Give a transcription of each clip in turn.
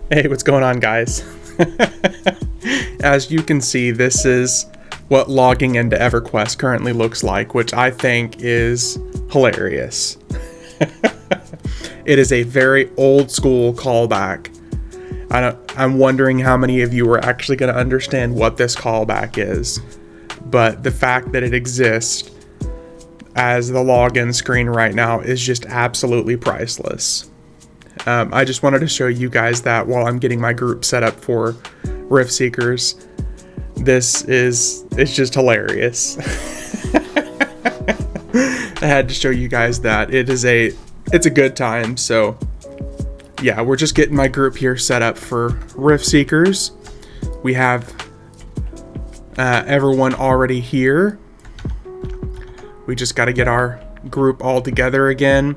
Hey, what's going on, guys? As you can see, this is what logging into EverQuest currently looks like, which I think is hilarious. It is a very old school callback. I'm wondering how many of you are actually going to understand what this callback is, but the fact that it exists as the login screen right now is just absolutely priceless. I just wanted to show you guys that while I'm getting my group set up for Riftseekers. It's just hilarious. I had to show you guys that it's a good time. So yeah, we're just getting my group here set up for Riftseekers. We have everyone already here. We just got to get our group all together again.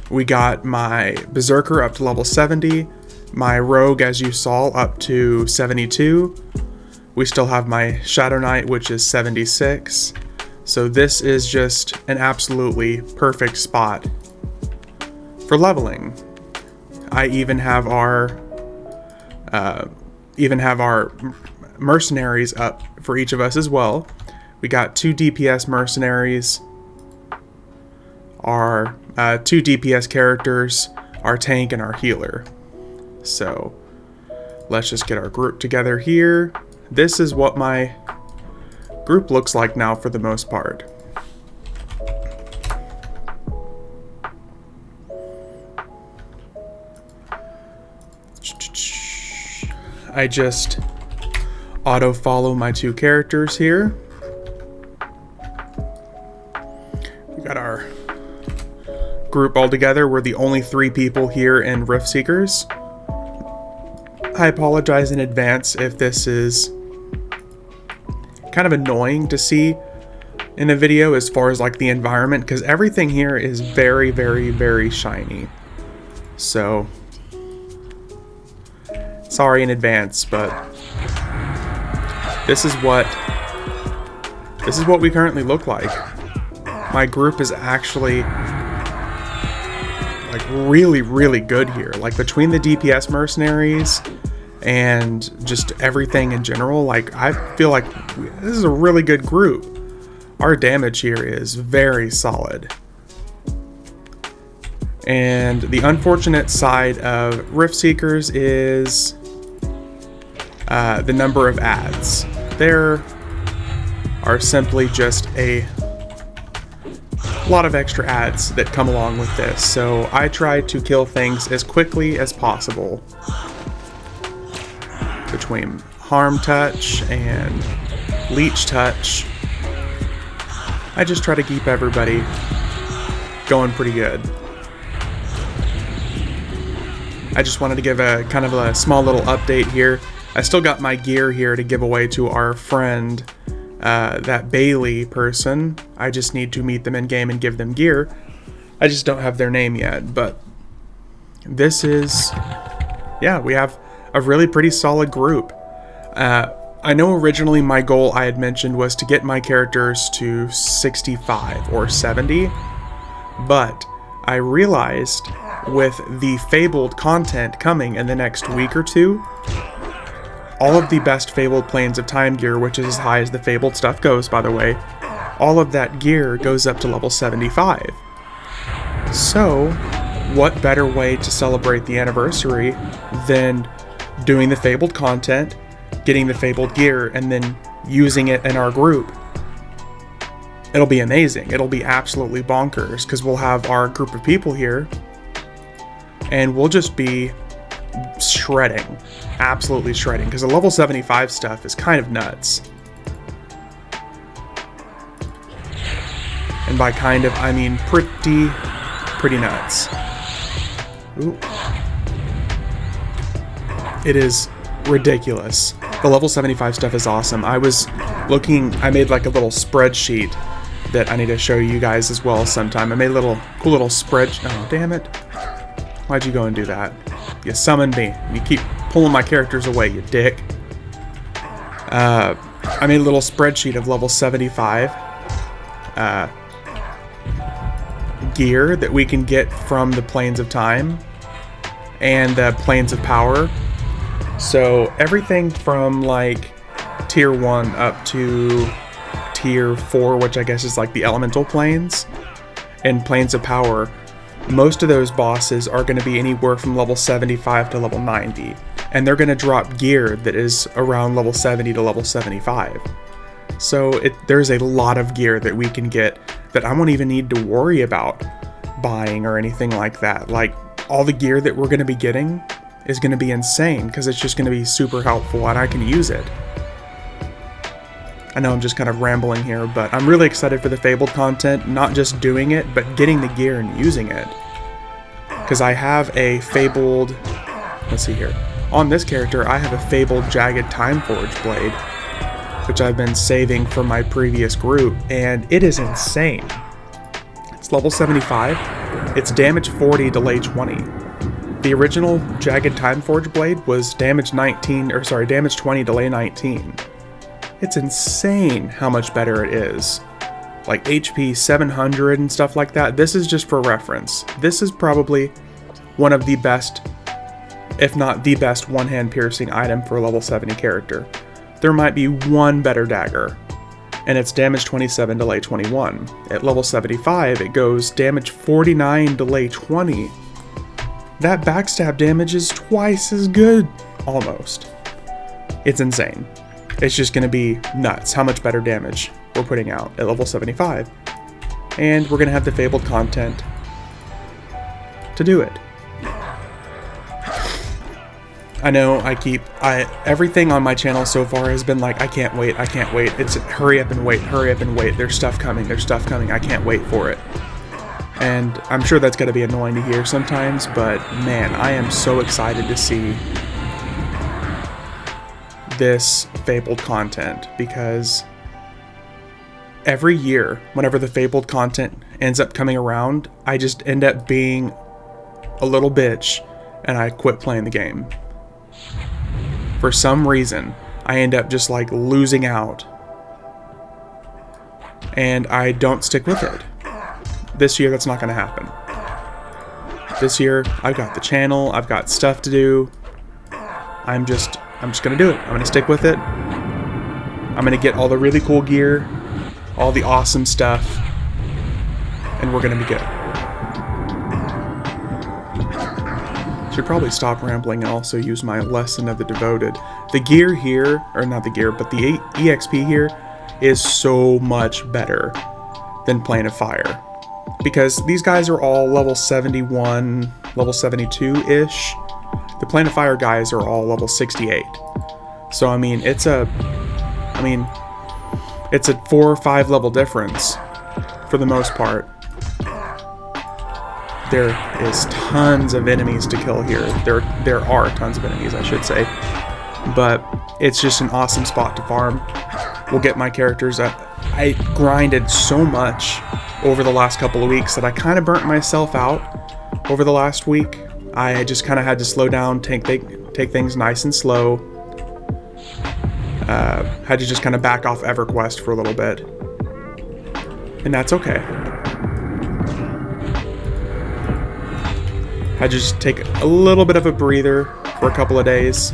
We got my Berserker up to level 70, my Rogue, as you saw, up to 72. We still have my Shadow Knight, which is 76. So this is just an absolutely perfect spot for leveling. I even have our mercenaries up for each of us as well. We got 2 DPS mercenaries, our 2 DPS characters, our tank, and our healer. So let's just get our group together here. This is what my group looks like now for the most part. I just auto follow my 2 characters here. We got our group all together. We're the only 3 people here in Riftseekers. I apologize in advance if this is kind of annoying to see in a video as far as like the environment, because everything here is very, very, very shiny. So sorry in advance, but this is what we currently look like. My group is actually like really, really good here. Like between the DPS mercenaries and just everything in general, like I feel like this is a really good group. Our damage here is very solid. And the unfortunate side of Riftseekers is the number of ads. There are simply just a lot of extra ads that come along with this, so I try to kill things as quickly as possible. Between Harm Touch and Leech Touch, I just try to keep everybody going pretty good. I just wanted to give a kind of a small little update here. I still got my gear here to give away to our friend, that Bailey person. I just need to meet them in game and give them gear. I just don't have their name yet, but this is, yeah, we have a really pretty solid group. I know originally my goal I had mentioned was to get my characters to 65 or 70, but I realized with the Fabled content coming in the next week or 2, all of the best Fabled Planes of Time gear, which is as high as the Fabled stuff goes, by the way, all of that gear goes up to level 75. So, what better way to celebrate the anniversary than doing the Fabled content, getting the Fabled gear, and then using it in our group? It'll be amazing. It'll be absolutely bonkers, because we'll have our group of people here, and we'll just be shredding. Absolutely shredding, because the level 75 stuff is kind of nuts. And by kind of, I mean pretty nuts. Ooh. It is ridiculous. The level 75 stuff is awesome. I made like a little spreadsheet that I need to show you guys as well sometime. I made a cool little spreadsheet. Oh, damn it. Why'd you go and do that? You summoned me. You keep pulling my characters away, you dick. I made a little spreadsheet of level 75 gear that we can get from the Planes of Time. and the planes of power. So everything from like tier 1 up to tier 4, which I guess is like the elemental planes and planes of power, most of those bosses are going to be anywhere from level 75 to level 90, and they're going to drop gear that is around level 70 to level 75. So there's a lot of gear that we can get that I won't even need to worry about buying or anything like that. Like, all the gear that we're going to be getting is going to be insane because it's just going to be super helpful and I can use it. I know I'm just kind of rambling here, but I'm really excited for the Fabled content, not just doing it, but getting the gear and using it. Because I have a Fabled, let's see here, on this character I have a Fabled Jagged Time Forge blade, which I've been saving for my previous group, and it is insane. It's level 75, it's damage 40, delay 20. The original Jagged Time Forge blade was damage 20, delay 19. It's insane how much better it is. Like HP 700 and stuff like that. This is just for reference. This is probably one of the best, if not the best, one-hand piercing item for a level 70 character. There might be one better dagger, and it's damage 27, delay 21. At level 75, it goes damage 49, delay 20. That backstab damage is twice as good, almost. It's insane. It's just going to be nuts how much better damage we're putting out at level 75. And we're going to have the Fabled content to do it. I know everything on my channel so far has been like, I can't wait. It's hurry up and wait. There's stuff coming, I can't wait for it. And I'm sure that's going to be annoying to hear sometimes, but man, I am so excited to see this Fabled content, because every year whenever the Fabled content ends up coming around, I just end up being a little bitch and I quit playing the game. For some reason I end up just like losing out and I don't stick with it. This year that's not going to happen. This year I've got the channel, I've got stuff to do. I'm just going to do it. I'm going to stick with it. I'm going to get all the really cool gear, all the awesome stuff, and we're going to be good. Should probably stop rambling and also use my lesson of the devoted. The gear here, or not the gear, but the EXP here is so much better than Plane of Fire. Because these guys are all level 71, level 72-ish. The Plane of Fire guys are all level 68. So, I mean, it's a 4 or 5 level difference for the most part. There is tons of enemies to kill here. There are tons of enemies, I should say. But it's just an awesome spot to farm. We'll get my characters up. I grinded so much over the last couple of weeks that I kind of burnt myself out over the last week. I just kind of had to slow down, take things nice and slow. Had to just kind of back off EverQuest for a little bit. And that's okay. Had to just take a little bit of a breather for a couple of days.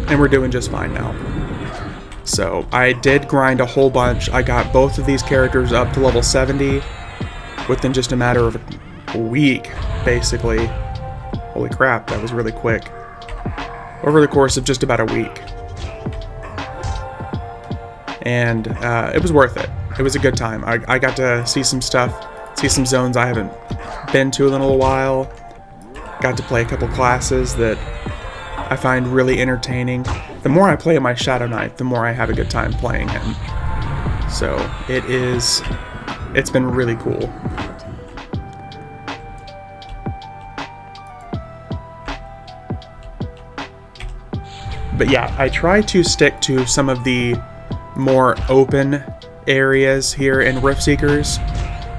And we're doing just fine now. So I did grind a whole bunch. I got both of these characters up to level 70 within just a matter of a week, basically. Holy crap, that was really quick. Over the course of just about a week. And it was worth it. It was a good time. I got to see some stuff, see some zones I haven't been to in a little while. Got to play a couple classes that I find really entertaining. The more I play my Shadow Knight, the more I have a good time playing him. So it's been really cool. But yeah, I try to stick to some of the more open areas here in Riftseekers,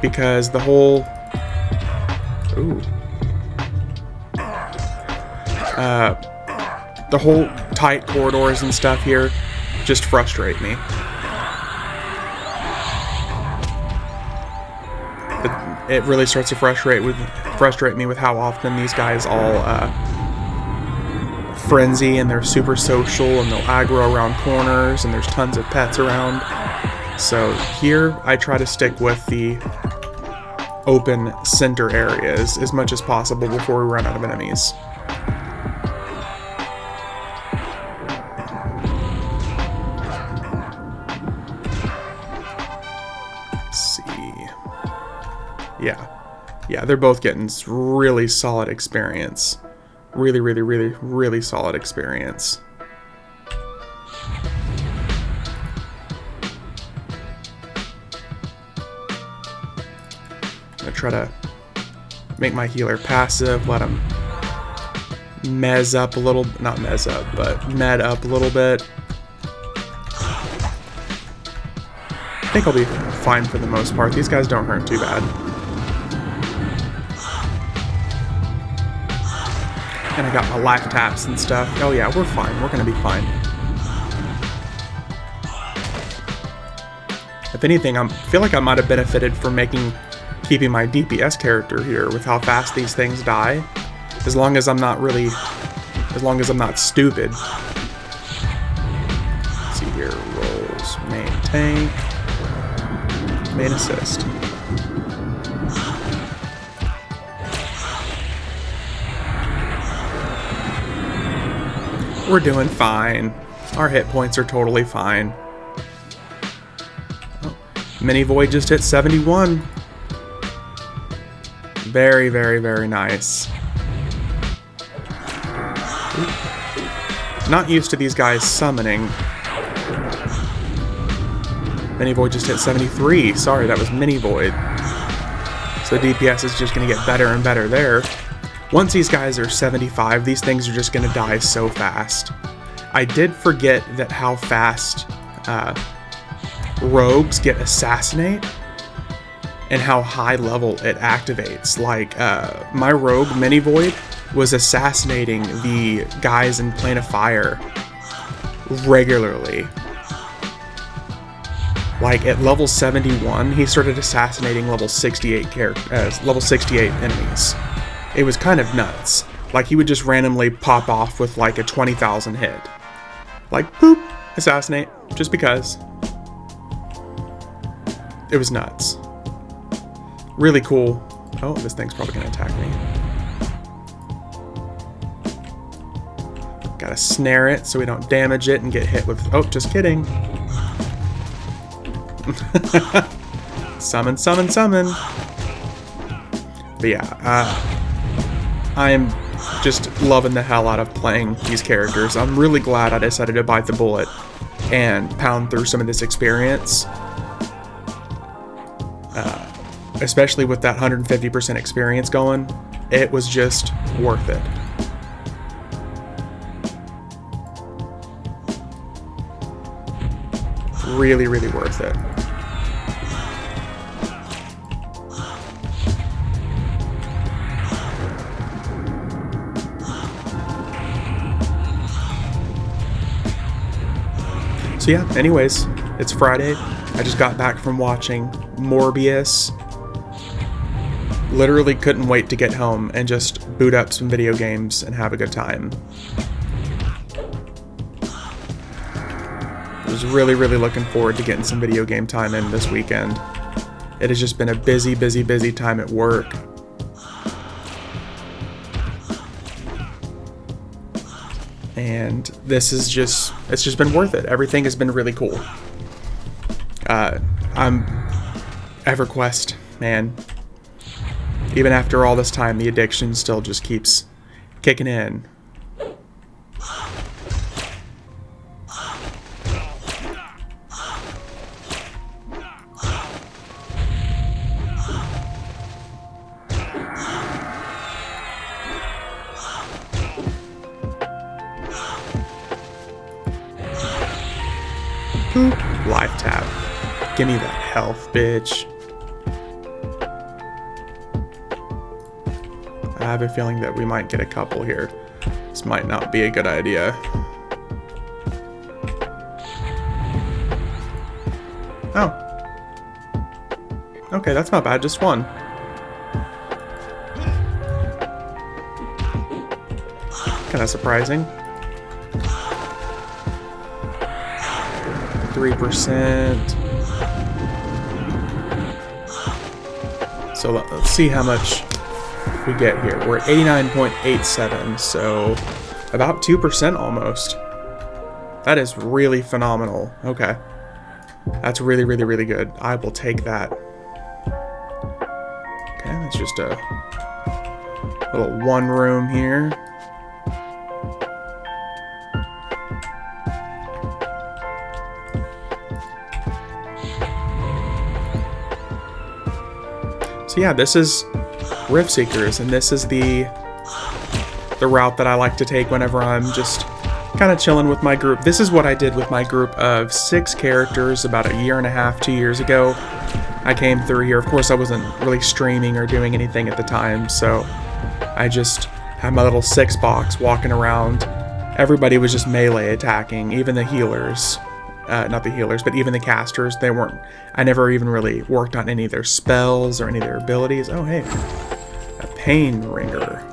because the whole tight corridors and stuff here just frustrate me. It really starts to frustrate frustrate me with how often these guys all frenzy, and they're super social, and they'll aggro around corners, and there's tons of pets around. So here I try to stick with the open center areas as much as possible before we run out of enemies. Let's see. Yeah, they're both getting really solid experience. Really solid experience. I'm gonna try to make my healer passive, let him mez up a little, not mez up, but med up a little bit. I think I'll be fine for the most part. These guys don't hurt too bad. And I got my life taps and stuff. Oh yeah, we're fine. We're gonna be fine. If anything, I feel like I might have benefited from keeping my DPS character here with how fast these things die. As long as I'm not stupid. Let's see here, rolls, main tank, main assist. We're doing fine. Our hit points are totally fine. Oh, Mini Void just hit 71. Very nice. Not used to these guys summoning. Mini Void just hit 73. Sorry, that was Mini Void. So the DPS is just going to get better and better there. Once these guys are 75, these things are just going to die so fast. I did forget that how fast rogues get assassinate and how high level it activates. Like, my rogue, Mini Void, was assassinating the guys in Plane of Fire regularly. Like, at level 71, he started assassinating level 68 enemies. It was kind of nuts. Like, he would just randomly pop off with like a 20,000 hit. Like, boop, assassinate, just because. It was nuts. Really cool. Oh, this thing's probably gonna attack me. Gotta snare it so we don't damage it and get hit with... Oh, just kidding. Summon. But yeah, I'm just loving the hell out of playing these characters. I'm really glad I decided to bite the bullet and pound through some of this experience. Especially with that 150% experience going, it was just worth it. Really worth it. So yeah, anyways, it's Friday. I just got back from watching Morbius. Literally couldn't wait to get home and just boot up some video games and have a good time. I was really looking forward to getting some video game time in this weekend. It has just been a busy time at work. And this is just, it's just been worth it. Everything has been really cool. EverQuest, man. Even after all this time, the addiction still just keeps kicking in. Life tap. Give me that health, bitch. I have a feeling that we might get a couple here. This might not be a good idea. Oh. Okay, that's not bad, just one. kind of surprising. 3%. So let's see how much we get here. We're at 89.87, so about 2% almost. That is really phenomenal. Okay. That's really, really, really good. I will take that. Okay, that's just a little one room here. So yeah, this is Riftseekers, and this is the route that I like to take whenever I'm just kind of chilling with my group. This is what I did with my group of 6 characters about a year and a half, 2 years ago. I came through here. Of course, I wasn't really streaming or doing anything at the time, so I just had my little 6 box walking around. Everybody was just melee attacking, even the healers. Not the healers, but even the casters. They weren't. I never even really worked on any of their spells or any of their abilities. Oh, hey, a pain ringer.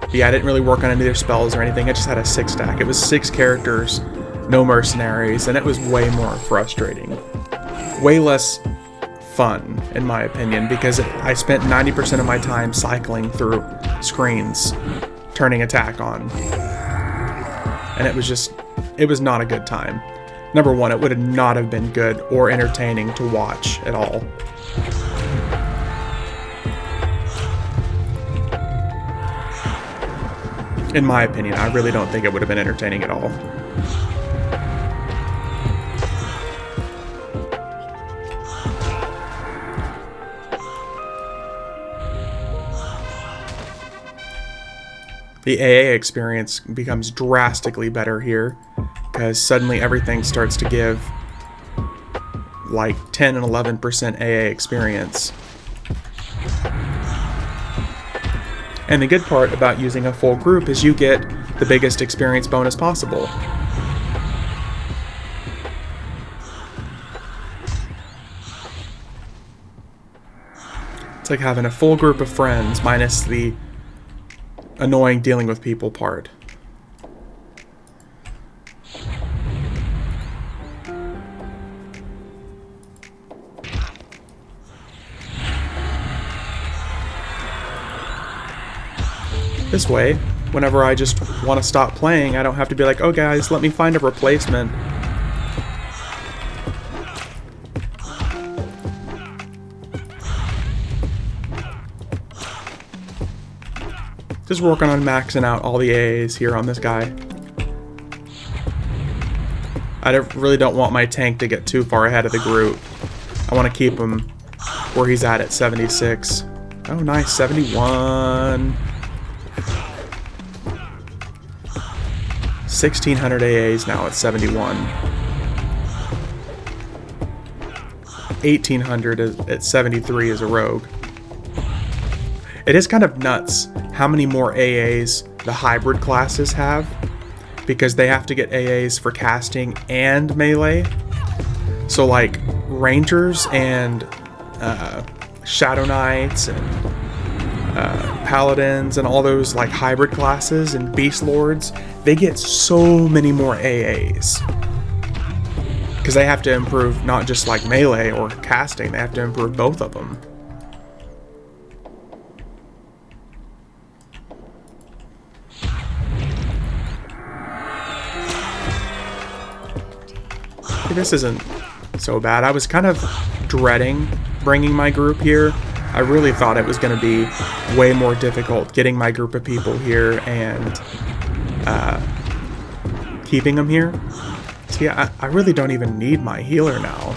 But yeah, I didn't really work on any of their spells or anything. I just had a 6 stack. It was 6 characters, no mercenaries, and it was way more frustrating. Way less fun, in my opinion, because I spent 90% of my time cycling through screens, turning attack on. And it was not a good time. Number one, it would not have been good or entertaining to watch at all. In my opinion, I really don't think it would have been entertaining at all. The AA experience becomes drastically better here, because suddenly everything starts to give like 10 and 11% AA experience. And the good part about using a full group is you get the biggest experience bonus possible. It's like having a full group of friends minus the annoying dealing with people part. This way, whenever I just want to stop playing, I don't have to be like, oh guys, let me find a replacement. Just working on maxing out all the AAs here on this guy. I really don't want my tank to get too far ahead of the group. I want to keep him where he's at 76. Oh nice, 71. 1600 AAs now at 71. 1800 at 73 as a rogue. It is kind of nuts how many more AAs the hybrid classes have, because they have to get AAs for casting and melee. So like Rangers and Shadow Knights and Paladins and all those like hybrid classes and Beast Lords, they get so many more AAs. Because they have to improve not just like melee or casting, they have to improve both of them. This isn't so bad. I was kind of dreading bringing my group here. I really thought it was going to be way more difficult getting my group of people here and keeping them here. See, I really don't even need my healer now.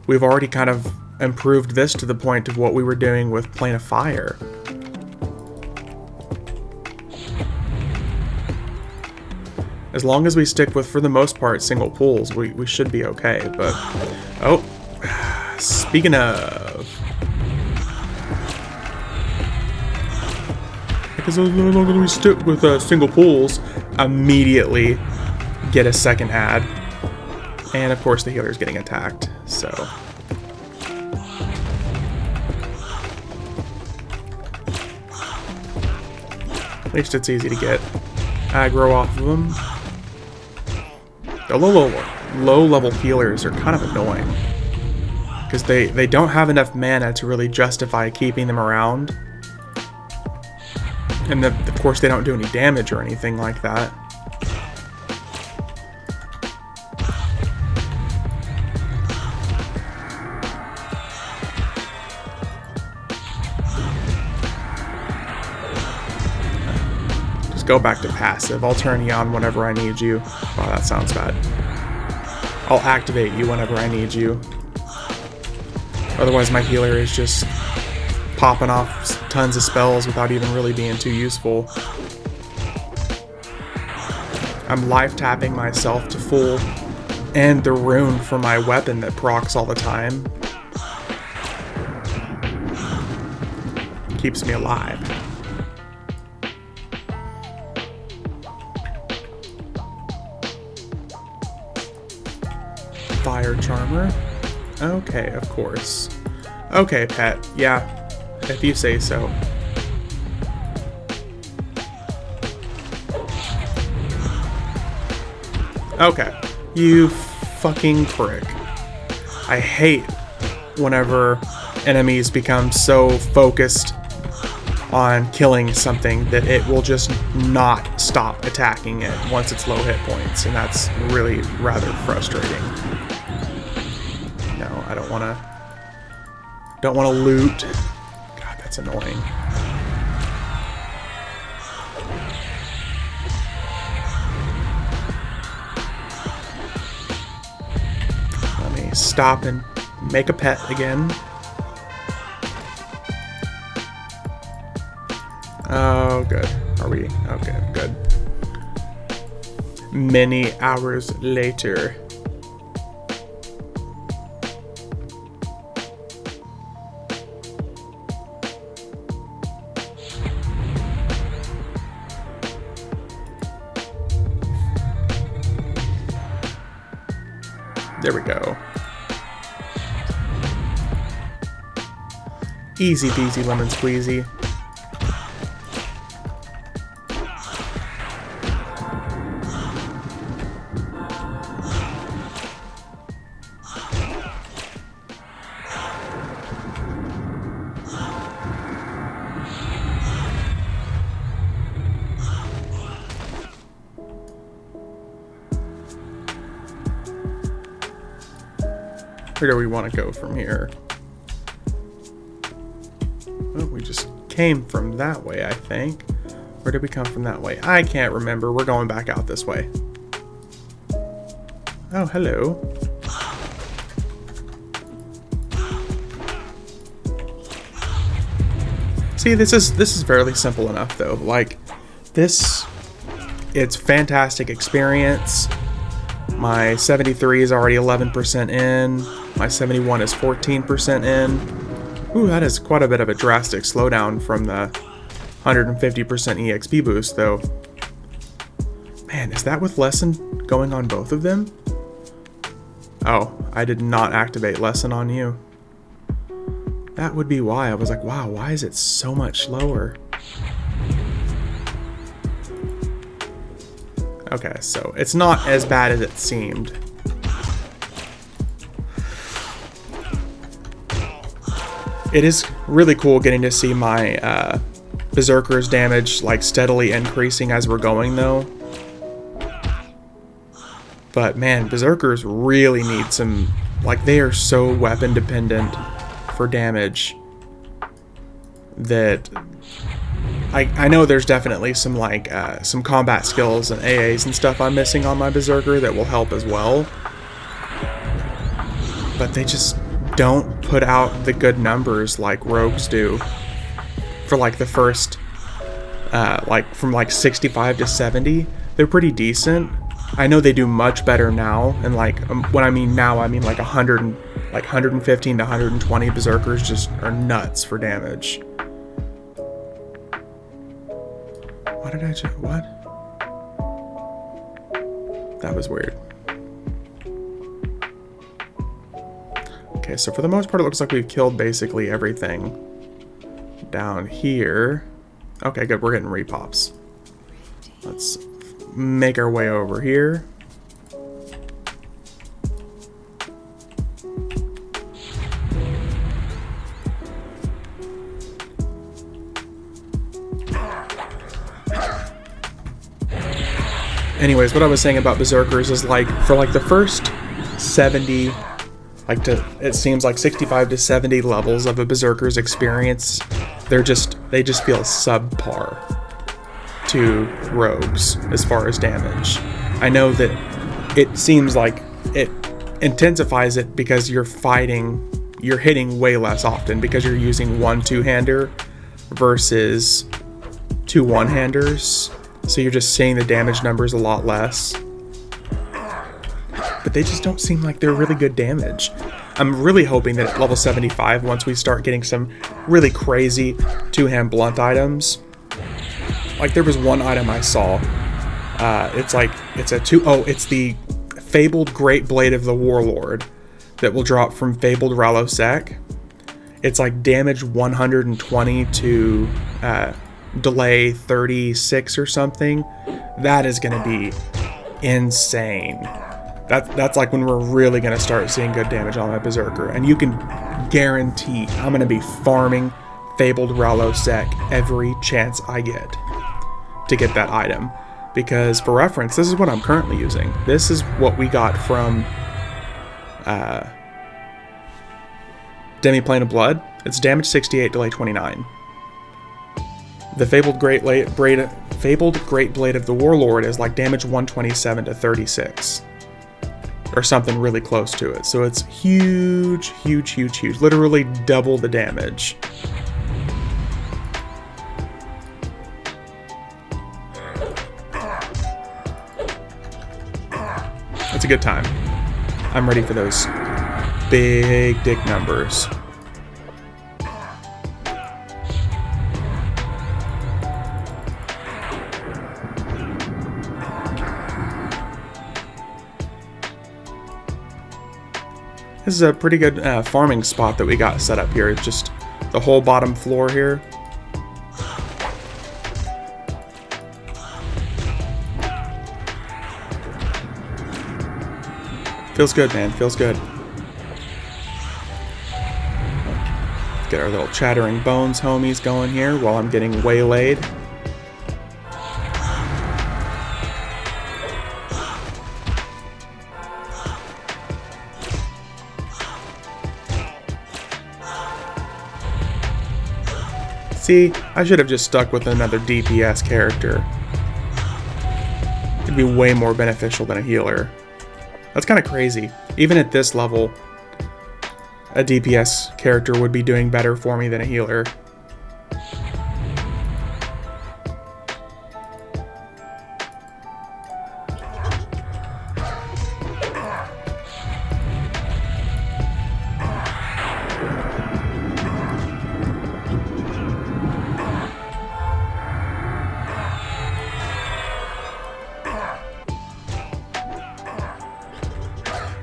We've already kind of improved this to the point of what we were doing with Plane of Fire. As long as we stick with, for the most part, single pools, we should be okay, but... Oh, speaking of... Because as long as we stick with single pools, immediately get a second ad. And of course the healer's getting attacked, so... At least it's easy to get aggro off of them. The low level healers are kind of annoying because they don't have enough mana to really justify keeping them around. And of course they don't do any damage or anything like that. Just go back to passive. I'll turn you on whenever I need you. Wow, that sounds bad. I'll activate you whenever I need you. Otherwise my healer is just popping off tons of spells without even really being too useful. I'm life tapping myself to full and the rune for my weapon that procs all the time. Keeps me alive. Fire Charmer. Okay, of course. Okay, pet. Yeah, if you say so. Okay. You fucking prick. I hate whenever enemies become so focused on killing something that it will just not stop attacking it once it's low hit points, and that's really rather frustrating. No, I don't want to loot. God, that's annoying. Let me stop and make a pet again. Oh, good. Are we? Okay, good. Many hours later. There we go. Easy peasy lemon squeezy. Where do we want to go from here? Oh, we just came from that way, I think. Where did we come from that way? I can't remember. We're going back out this way. Oh, hello. See, this is fairly simple enough though. Like this, it's fantastic experience. My 73 is already 11% in. My 71 is 14% in. Ooh, that is quite a bit of a drastic slowdown from the 150% EXP boost, though. Man, is that with lesson going on both of them? Oh, I did not activate lesson on you. That would be why. I was like, wow, why is it so much slower? Okay, so it's not as bad as it seemed. It is really cool getting to see my Berserker's damage like steadily increasing as we're going though. But man, Berserkers really need some, like they are so weapon dependent for damage that I know there's definitely some like some combat skills and AAs and stuff I'm missing on my Berserker that will help as well. But they just don't put out the good numbers like rogues do for like the first like from like 65 to 70. They're pretty decent. I know they do much better now, and like when I mean now, I mean like 100 like 115 to 120 Berserkers just are nuts for damage. What did I just, what? That was weird. Okay, so for the most part, it looks like we've killed basically everything down here. Okay, good, we're getting repops. Let's make our way over here. Anyways, what I was saying about Berserkers is like for like the first 70, it seems like 65 to 70 levels of a Berserker's experience, they just feel subpar to rogues as far as damage. I know that it seems like it intensifies it because you're hitting way less often because you're using one two-hander versus two one-handers. So you're just seeing the damage numbers a lot less. But they just don't seem like they're really good damage. I'm really hoping that at level 75, once we start getting some really crazy two-hand blunt items. Like there was one item I saw. It's the Fabled Great Blade of the Warlord that will drop from Fabled Ralosec. It's like damage 120 to delay 36 or something. That is going to be insane. That's like when we're really going to start seeing good damage on my Berserker. And you can guarantee I'm going to be farming Fabled Ralosec every chance I get to get that item. Because for reference, this is what I'm currently using. This is what we got from Demiplane of Blood. It's damage 68, delay 29. The Fabled Great Blade of the Warlord is like damage 127 to 36. Or something really close to it. So it's huge, huge, huge, huge. Literally double the damage. It's a good time. I'm ready for those big dick numbers. This is a pretty good farming spot that we got set up here. It's just the whole bottom floor here. Feels good, man. Feels good. Get our little chattering bones homies going here while I'm getting waylaid. See, I should have just stuck with another DPS character. It'd be way more beneficial than a healer. That's kind of crazy. Even at this level, a DPS character would be doing better for me than a healer.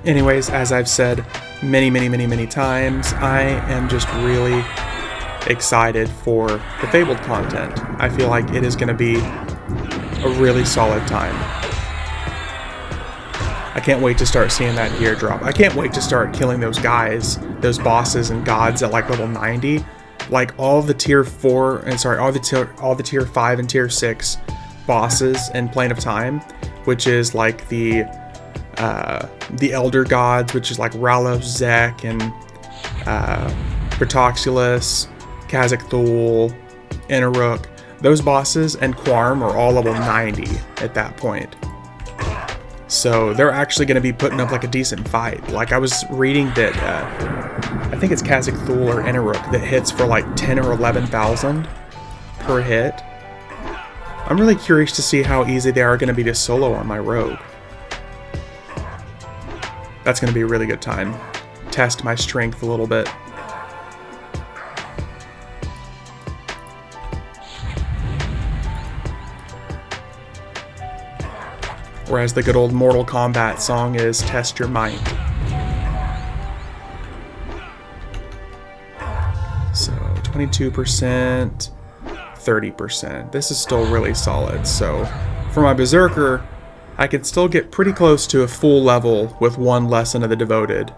Anyways, as I've said many times, I am just really excited for the Fabled content. I feel like it is going to be a really solid time. I can't wait to start seeing that gear drop. I can't wait to start killing those guys, those bosses and gods at like level 90. Like all the tier 4, and sorry, all the tier 5 and tier 6 bosses in Plane of Time, which is like the Elder Gods, which is like Ralosec and Britoxulus, Khazak-Thul, Inaruk. Those bosses and Quarm are all level 90 at that point. So they're actually going to be putting up like a decent fight. Like I was reading that I think it's Khazak-Thul or Inaruk that hits for like 10 or 11,000 per hit. I'm really curious to see how easy they are going to be to solo on my rogue. That's going to be a really good time. Test my strength a little bit. Whereas the good old Mortal Kombat song is Test Your Might. So 22%, 30%. This is still really solid. So For my Berserker, I can still get pretty close to a full level with one Lesson of the Devoted,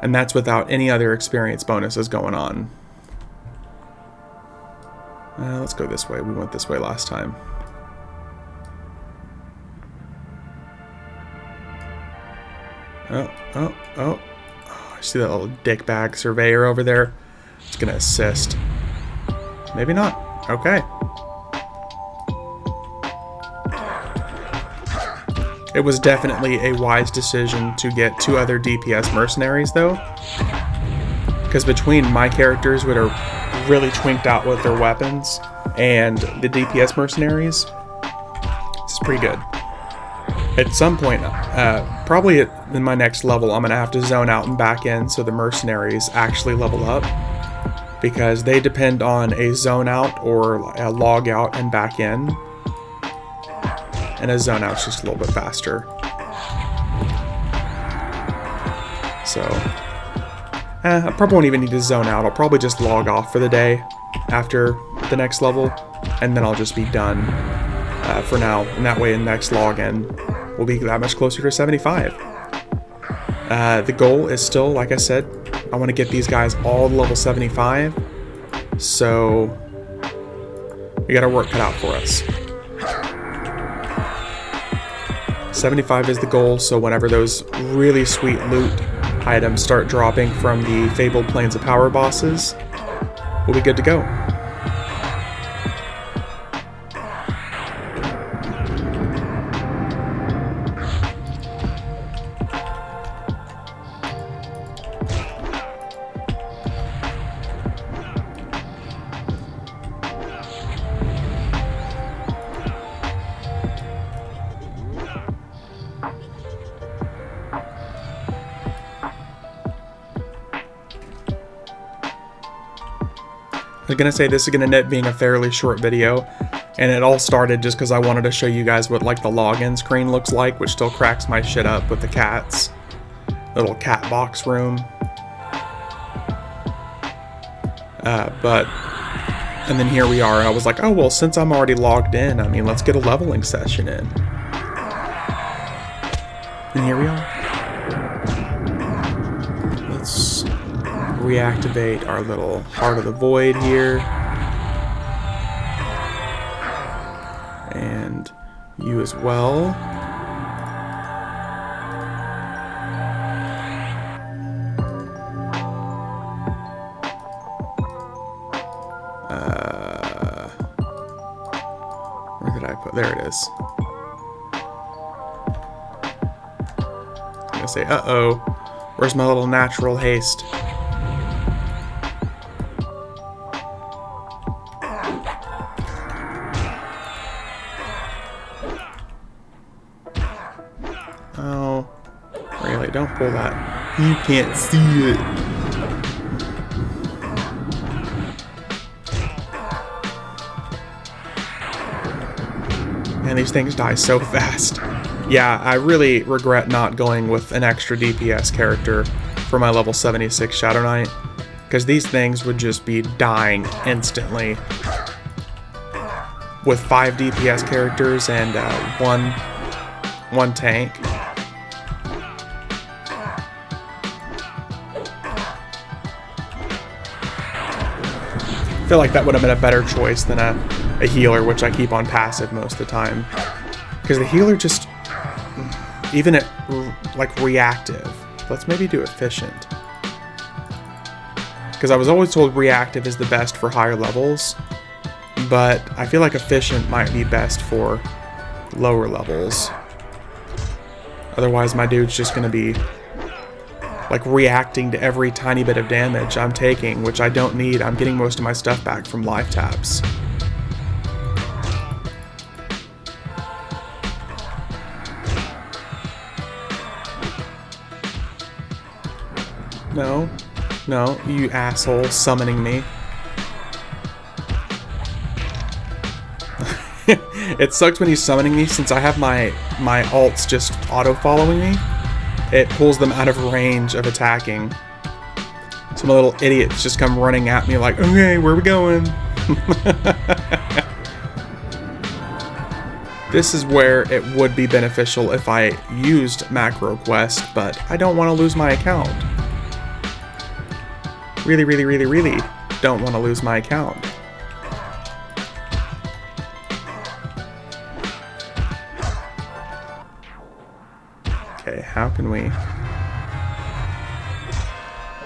and that's without any other experience bonuses going on. Let's go this way. We went this way last time. Oh. I see that little dickbag surveyor over there. It's gonna assist. Maybe not. Okay. It was definitely a wise decision to get 2 other DPS mercenaries, though. Because between my characters, that are really twinked out with their weapons, and the DPS mercenaries, it's pretty good. At some point, probably in my next level, I'm going to have to zone out and back in so the mercenaries actually level up. Because they depend on a zone out or a log out and back in. And a zone out's just a little bit faster. So, I probably won't even need to zone out. I'll probably just log off for the day after the next level. And then I'll just be done for now. And that way, in the next login, we'll be that much closer to 75. The goal is still, like I said, I want to get these guys all to level 75. So, we got our work cut out for us. 75 is the goal, so whenever those really sweet loot items start dropping from the Fabled Plains of Power bosses, we'll be good to go. I was going to say this is going to end up being a fairly short video, and it all started just because I wanted to show you guys what like the login screen looks like, which still cracks my shit up with the cats. Little cat box room. And then here we are, and I was like, oh well, since I'm already logged in, I mean, let's get a leveling session in. And here we are. Let's reactivate our little Heart of the Void here. And you as well. Where did I put? There it is. I'm gonna say, uh-oh. Where's my little natural haste? Oh, really? Don't pull that. You can't see it. Man, these things die so fast. Yeah, I really regret not going with an extra DPS character for my level 76 Shadow Knight, because these things would just be dying instantly. With 5 DPS characters and one tank. I feel like that would have been a better choice than a healer, which I keep on passive most of the time. Because the healer just, even at like reactive, let's maybe do efficient. Because I was always told reactive is the best for higher levels, but I feel like efficient might be best for lower levels. Otherwise my dude's just going to be like reacting to every tiny bit of damage I'm taking, which I don't need. I'm getting most of my stuff back from life taps. No, no, you asshole summoning me. It sucks when he's summoning me, since I have my alts just auto-following me. It pulls them out of range of attacking. Some little idiots just come running at me like, okay, where are we going? This is where it would be beneficial if I used Macro Quest, but I don't want to lose my account. Really, really, really, really don't want to lose my account. Okay, how can we...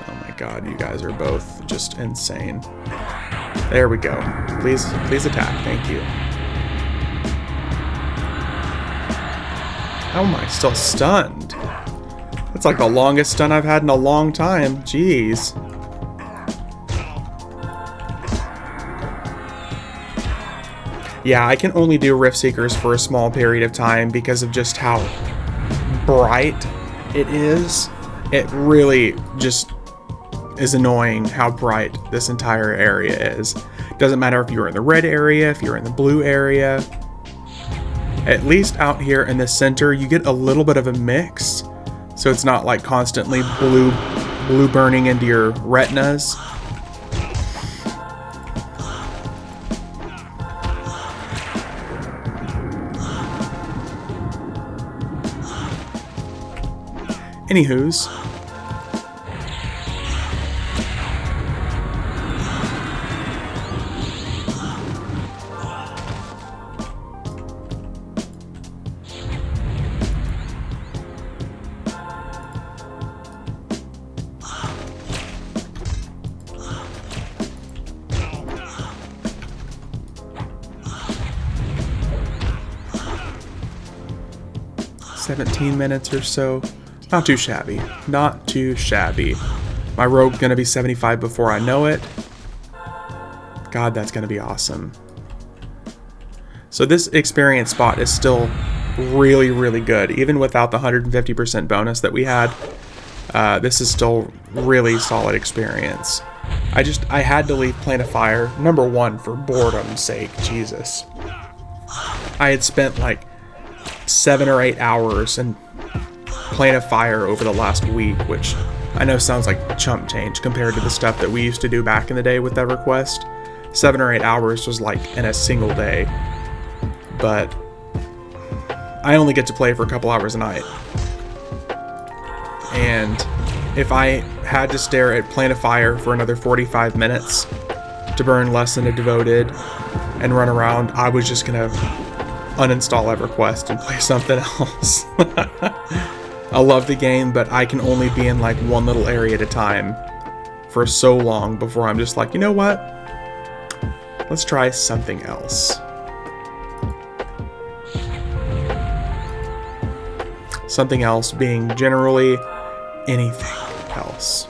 Oh my god, you guys are both just insane. There we go. Please attack. Thank you. How am I still stunned? That's like the longest stun I've had in a long time. Jeez. Yeah, I can only do Riftseekers for a small period of time because of just how bright it is. It really just is annoying how bright this entire area is. Doesn't matter if you're in the red area, if you're in the blue area. At least out here in the center, you get a little bit of a mix. So it's not like constantly blue burning into your retinas. Anywho's. $17 minutes or so. Not too shabby. Not too shabby. My rogue's gonna be 75 before I know it. God, that's gonna be awesome. So this experience spot is still really, really good. Even without the 150% bonus that we had, this is still really solid experience. I had to leave Plane of Fire, number one, for boredom's sake. Jesus. I had spent like 7 or 8 hours in Plane of Fire over the last week, which I know sounds like chump change compared to the stuff that we used to do back in the day with EverQuest. 7 or 8 hours was like in a single day, but I only get to play for a couple hours a night. And if I had to stare at Plane of Fire for another 45 minutes to burn less than a devoted and run around, I was just gonna uninstall EverQuest and play something else. I love the game, but I can only be in like one little area at a time for so long before I'm just like, you know what? Let's try something else. Something else being generally anything else.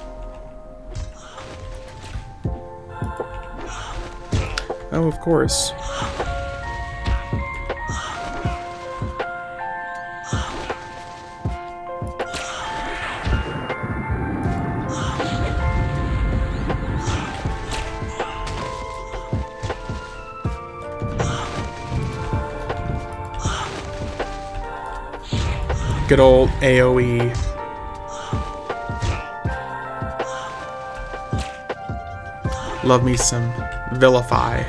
Oh, of course. Good old AoE. Love me some Vilify.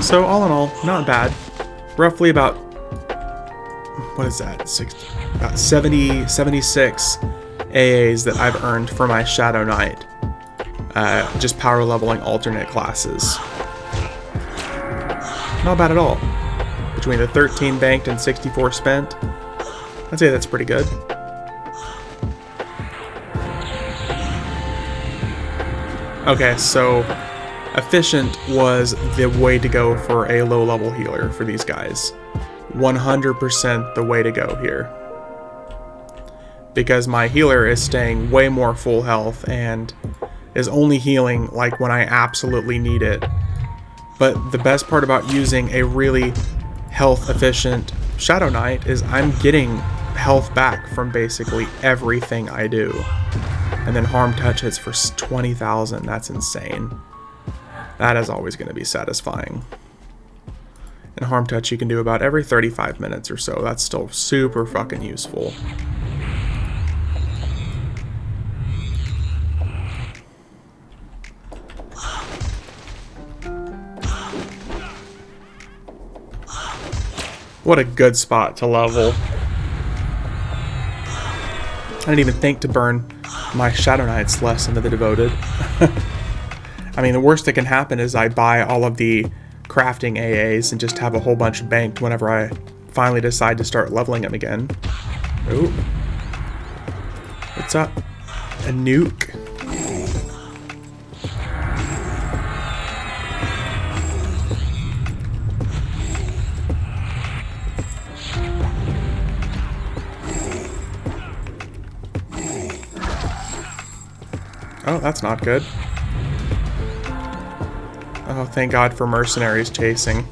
So all in all, not bad. Roughly about, what is that, about 70, 76 AAs that I've earned for my Shadow Knight. Just power leveling alternate classes. Not bad at all. Between the 13 banked and 64 spent, I'd say that's pretty good. Okay, so efficient was the way to go for a low-level healer for these guys. 100% the way to go here. Because my healer is staying way more full health and is only healing like when I absolutely need it. But the best part about using a really health-efficient Shadow Knight is I'm getting health back from basically everything I do. And then harm touch hits for 20,000. That's insane. That is always going to be satisfying. And harm touch you can do about every 35 minutes or so. That's still super fucking useful. What a good spot to level. I didn't even think to burn my Shadow Knights less into the Devoted. I mean, the worst that can happen is I buy all of the crafting AAs and just have a whole bunch banked whenever I finally decide to start leveling them again. Ooh. What's up? A nuke? Oh, that's not good. Oh, thank God for mercenaries chasing.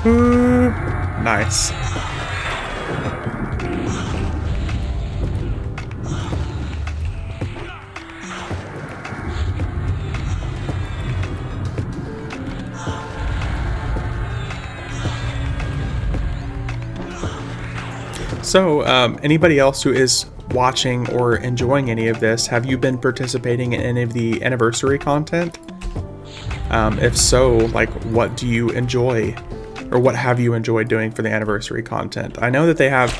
Ooh, nice. So, anybody else who is watching or enjoying any of this, have you been participating in any of the anniversary content? If so, like, what do you enjoy, or what have you enjoyed doing for the anniversary content? I know that they have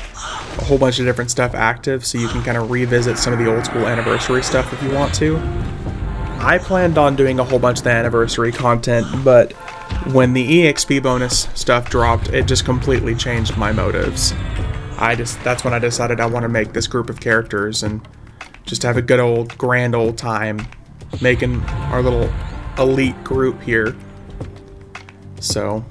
a whole bunch of different stuff active, so you can kind of revisit some of the old school anniversary stuff if you want to. I planned on doing a whole bunch of the anniversary content, but when the EXP bonus stuff dropped, it just completely changed my motives. That's when I decided I want to make this group of characters and just have a good old, grand old time making our little elite group here. So,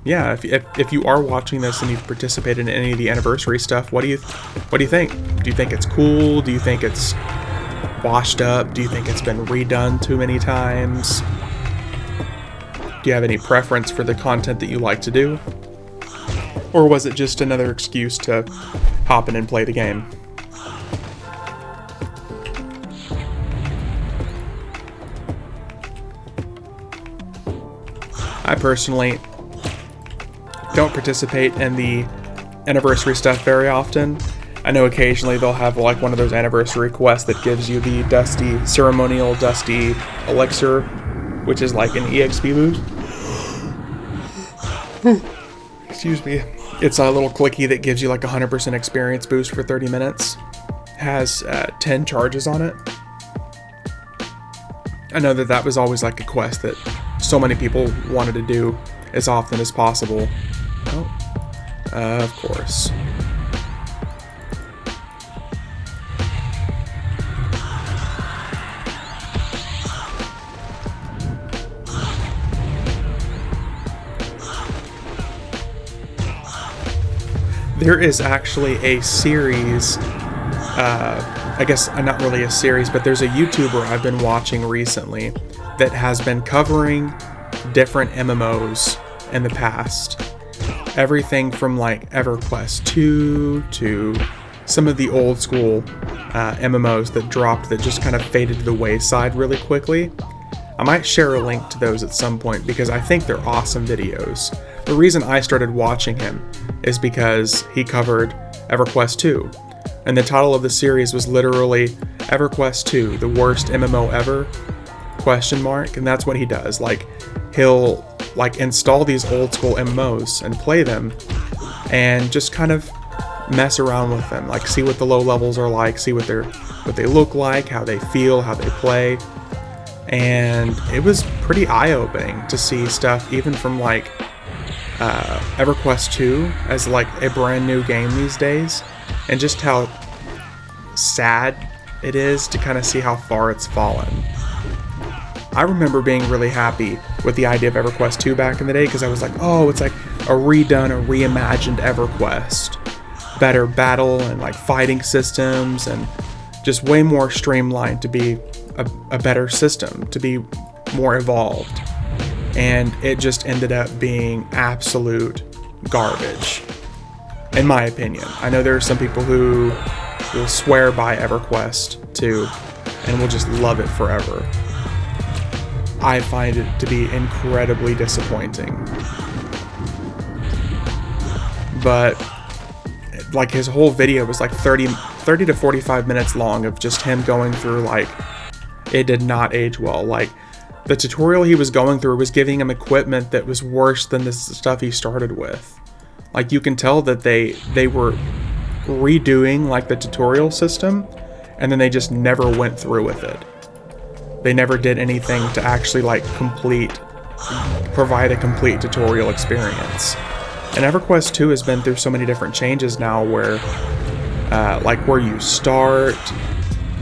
yeah, if you are watching this and you've participated in any of the anniversary stuff, what do you think? Do you think it's cool? Do you think it's washed up? Do you think it's been redone too many times? Do you have any preference for the content that you like to do? Or was it just another excuse to hop in and play the game? I personally don't participate in the anniversary stuff very often. I know occasionally they'll have like one of those anniversary quests that gives you the ceremonial dusty elixir, which is like an EXP boost. Excuse me. It's a little clicky that gives you like 100% experience boost for 30 minutes. Has 10 charges on it. I know that was always like a quest that so many people wanted to do as often as possible. Oh, of course. There is actually a series, I guess not really a series, but there's a YouTuber I've been watching recently that has been covering different MMOs in the past. Everything from like EverQuest 2 to some of the old school MMOs that dropped that just kind of faded to the wayside really quickly. I might share a link to those at some point because I think they're awesome videos. The reason I started watching him is because he covered EverQuest 2. And the title of the series was literally EverQuest 2, the worst MMO ever? ? And that's what he does. Like, he'll like install these old school MMOs and play them and just kind of mess around with them. Like, see what the low levels are like, see what they look like, how they feel, how they play. And it was pretty eye-opening to see stuff even from like EverQuest 2 as like a brand new game these days, and just how sad it is to kind of see how far it's fallen. I remember being really happy with the idea of EverQuest 2 back in the day because I was like, oh, it's like a redone, a reimagined EverQuest. Better battle and like fighting systems and just way more streamlined to be a better system, to be more evolved. And it just ended up being absolute garbage. in my opinion. I know there are some people who will swear by EverQuest 2 and will just love it forever. I find it to be incredibly disappointing. But like his whole video was like 30 to 45 minutes long of just him going through, like, it did not age well. Like, the tutorial he was going through was giving him equipment that was worse than the stuff he started with. Like, you can tell that they were redoing like the tutorial system, and then they just never went through with it. They never did anything to actually like provide a complete tutorial experience. And EverQuest 2 has been through so many different changes now where like where you start,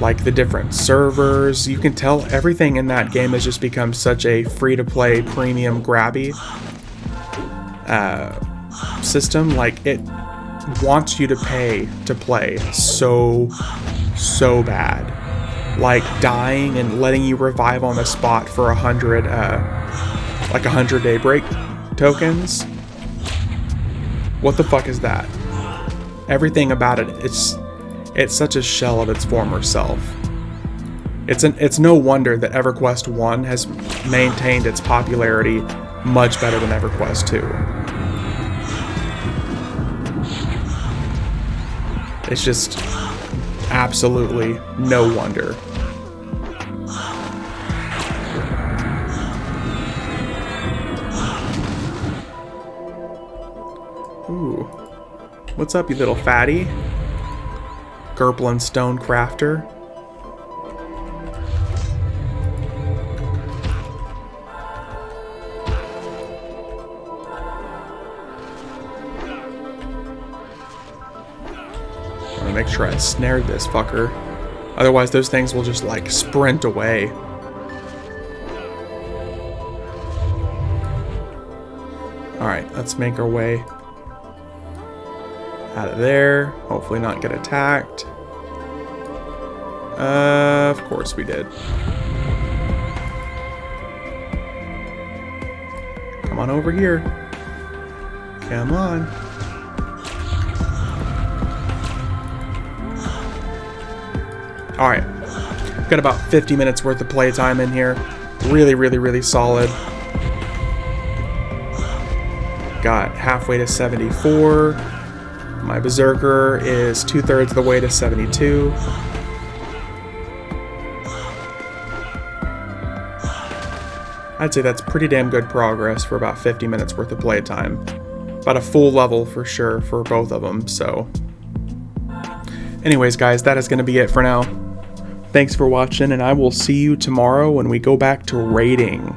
like the different servers, you can tell everything in that game has just become such a free-to-play premium grabby system. Like, it wants you to pay to play so bad. Like dying and letting you revive on the spot for 100 like 100 day break tokens. What the fuck is that? Everything about it, it's such a shell of its former self. It's no wonder that EverQuest 1 has maintained its popularity much better than EverQuest 2. It's just absolutely no wonder. Ooh. What's up, you little fatty? Gerplin Stone Crafter. I'm gonna make sure I snared this fucker. Otherwise those things will just like sprint away. Alright, let's make our way out of there. Hopefully not get attacked. Of course we did. Come on over here. Come on. Alright. Got about 50 minutes worth of playtime in here. Really solid. Got halfway to 74. My Berserker is 2/3 of the way to 72. I'd say that's pretty damn good progress for about 50 minutes worth of playtime. About a full level for sure for both of them, so. Anyways, guys, that is going to be it for now. Thanks for watching, and I will see you tomorrow when we go back to raiding.